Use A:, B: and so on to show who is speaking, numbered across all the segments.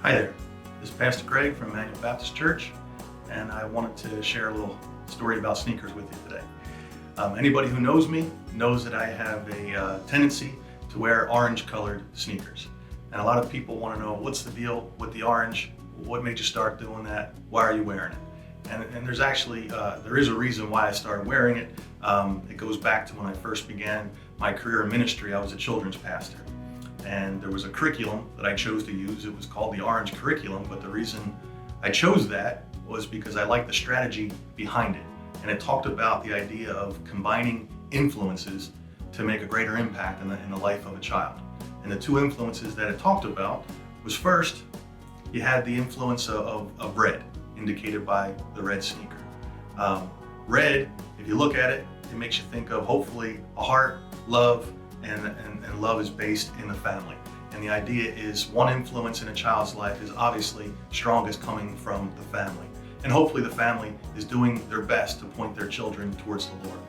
A: Hi there, this is Pastor Greg from Immanuel Baptist Church, and I wanted to share a little story about sneakers with you today. Anybody who knows me knows that I have a tendency to wear orange-colored sneakers. And a lot of people want to know, what's the deal with the orange? What made you start doing that? Why are you wearing it? And there's actually, there is a reason why I started wearing it. It goes back to when I first began my career in ministry. I was a children's pastor. And there was a curriculum that I chose to use. It was called the Orange Curriculum, but the reason I chose that was because I liked the strategy behind it. And it talked about the idea of combining influences to make a greater impact in the life of a child. And the two influences that it talked about was, first, you had the influence of red, indicated by the red sneaker. Red, if you look at it, it makes you think of hopefully a heart, love, and love is based in the family. And the idea is one influence in a child's life is obviously strongest coming from the family. And hopefully the family is doing their best to point their children towards the Lord.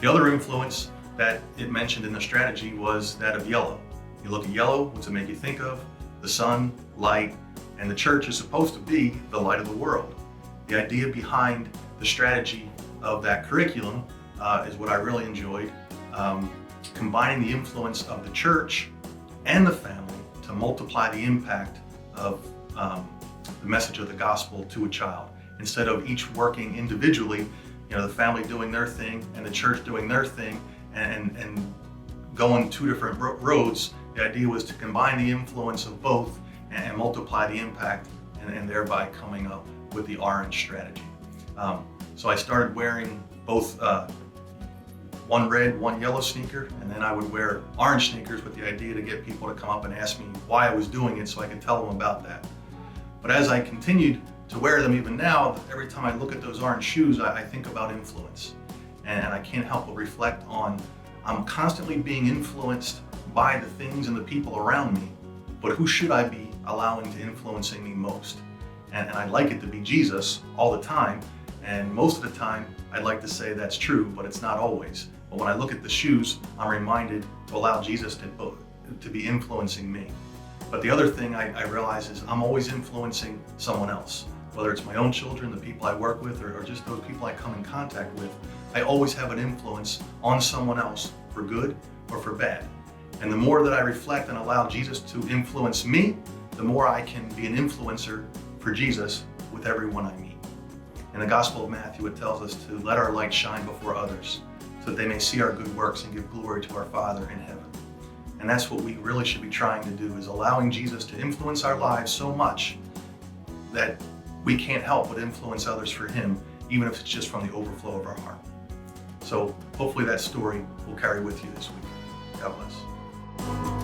A: The other influence that it mentioned in the strategy was that of yellow. You look at yellow, what's it make you think of? The sun, light, and the church is supposed to be the light of the world. The idea behind the strategy of that curriculum is what I really enjoyed. Combining the influence of the church and the family to multiply the impact of the message of the gospel to a child. Instead of each working individually, the family doing their thing and the church doing their thing and going two different roads, the idea was to combine the influence of both and multiply the impact and thereby coming up with the orange strategy. So I started wearing both one red, one yellow sneaker, and then I would wear orange sneakers with the idea to get people to come up and ask me why I was doing it so I could tell them about that. But as I continued to wear them even now, every time I look at those orange shoes, I think about influence. And I can't help but reflect on, I'm constantly being influenced by the things and the people around me, but who should I be allowing to influencing me most? And I'd like it to be Jesus all the time, and most of the time I'd like to say that's true, but it's not always. But when I look at the shoes, I'm reminded to allow Jesus to be influencing me. But the other thing I realize is I'm always influencing someone else. Whether it's my own children, the people I work with, or just those people I come in contact with, I always have an influence on someone else for good or for bad. And the more that I reflect and allow Jesus to influence me, the more I can be an influencer for Jesus with everyone I meet. In the Gospel of Matthew, it tells us to let our light shine before others so that they may see our good works and give glory to our Father in heaven. And that's what we really should be trying to do, is allowing Jesus to influence our lives so much that we can't help but influence others for Him, even if it's just from the overflow of our heart. So hopefully that story will carry with you this week. God bless.